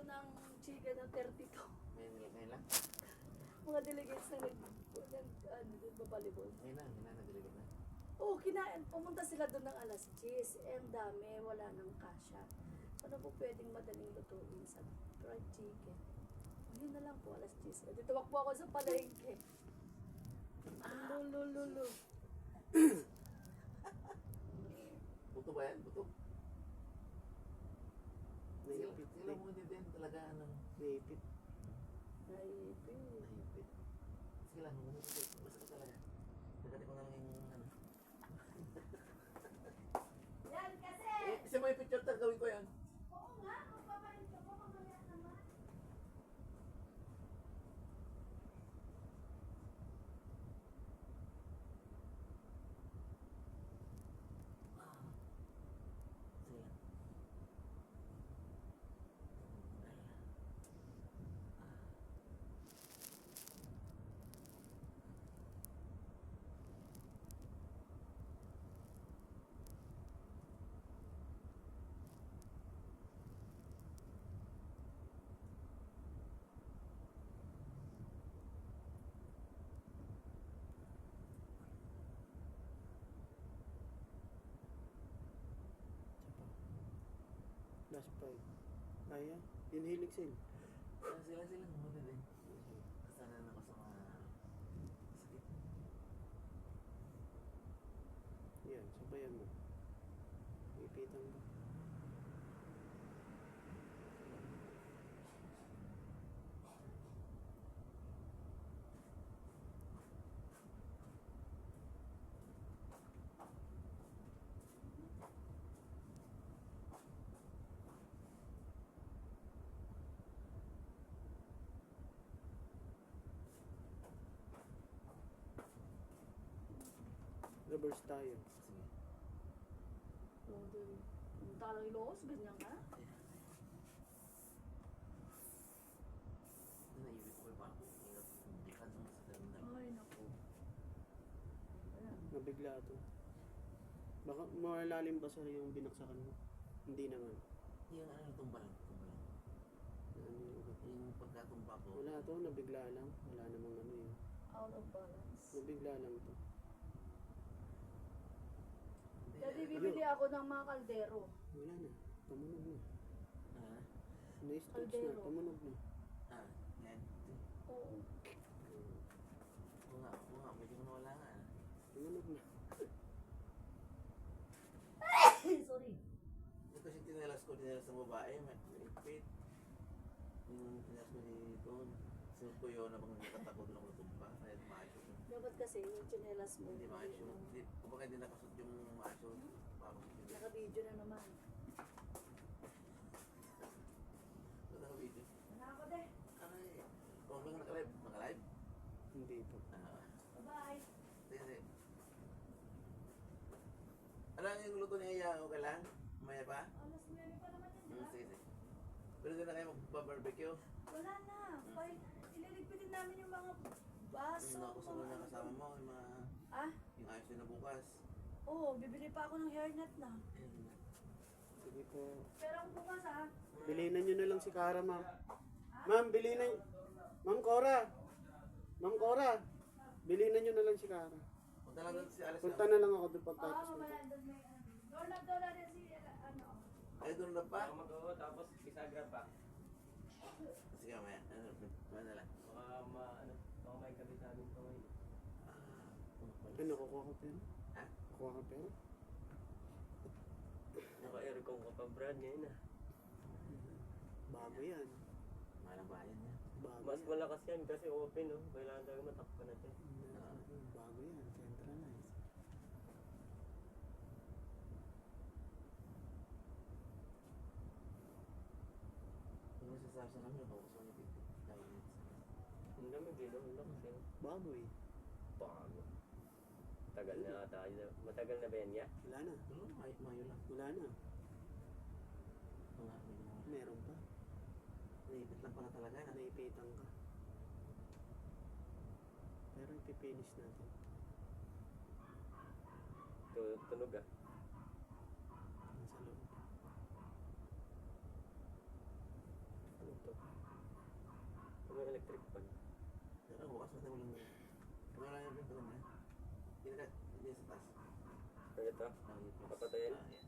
dito ng chicken ng 32. Ngayon lang? Mga delegates na nagbabalibol. Ngayon lang, nagdiligid na. Oo, kinain. Pumunta sila doon ng alas 10. Eh, ang dami. Wala nang kasya. Ano po pwedeng madaling lutuin sa fried chicken? Yun na lang po, alas 10. Eh, tuwak po ako sa palengke. Lulululu. Buto ba yan? Buto? Naipit. Sila mo din talaga ano. Naipit. Naipit. Nahipit. Sige lang, basta ka talaga. Nagkati ko na lang yung ano. Yan kasi! Kasi may picture tag gawin ko yan. Oo nga, magpapalit ka po mamaya naman. Sige lang. Last 5. Kaya? Inhale, exhale. Sila muna din. Kasanan ako sa mga sakit. Yan, sabayan mo. Ipitan mo. Reverse tayo. Sige. Punta ka lang Ilocos, ganyan ka? Naibig ko pa ako. Ingat. Dekan mo sa terminal. Ay, naku. Ayan. Nabigla to. Baka malalim ba sa yung binaksakan mo? Hindi naman. Yung ano, tumba lang. Ano yung ugat? Yung pagkatumba ko. Wala to, nabigla lang. Wala namang ano yun. Out of balance. Nabigla lang to. Dati bibili ako ng mga kaldero. Wala na. Tumunog na. Ah, Na-stretch na. Kaldero. Tumunog na. yan. Oo. Oo nga, medyo nawala nga. Tumunog na. Sorry. Ito kasi tinalas ng babae, may ipit. Yung tinalas ko dito, sinut ko yun habang nakatakot lang matumba. Kaya maayos yun. Dapat kasi yung chinelas mo. Hindi maayos yun. Kumbaga hindi nakasot yung maayos yun. Naka-video na naman. Ito naka-video. Wala ako de. Ay, kung bang naka-live? Naka-live? Hindi po. Bye-bye. Sige. Alam yung luto niya iya, okay lang? Maya pa? Alas 9 pa naman yan, di ba? Sige. Pero doon na kayo mag-barbecue? Wala na. Ililigpitin namin yung mga baso. Yung ako sa na kasama mo, yung mga... Ah? Yung ayos yun na bukas. Oo, bibili pa ako ng hairnet na. Sige po. Pero ang bukas ah. Bilinan nyo na lang si Kara, ma'am. Ma'am, bilinan. Ma'am Cora. Ma'am Cora. Bilinan nyo na lang si Kara. Punta lang doon si Alice. Punta na lang ako doon Oo, pagtapos nito. mamaya doon may ano. Doon na rin si ano. Ay, doon na pa? Mag-oo, tapos bisagra pa. Sige, mamaya. Ano na lang. Baka may kabisanin pa ngayon. Ano, kukuha ka pera? Ha? Kukuha ka pera? Naka-aircon ka pa, Brad, ngayon ah. Bago yan. Malang bayan niya. Bago Mas yan. malakas yan kasi open, no? Kailangan talaga matakpan natin. Bago yan. Centralized. Yung masasabi sa namin, focus on yung 50 minutes. Hindi naman, gano'n lang kasi. Bago eh. Bago. Tagal na tayo. Matagal na ba yan, ya? Wala na. Ano, mayo lang. Wala na. Mga medyo nawala. Meron pa. Naipit lang pala talaga. Naipitan ka. Pero ipipinish natin. Tunog ah. Sa loob. wala yung pinto mo. Hindi sa taas. Ganito. Ah, yun. Papatayin. Ah, yan.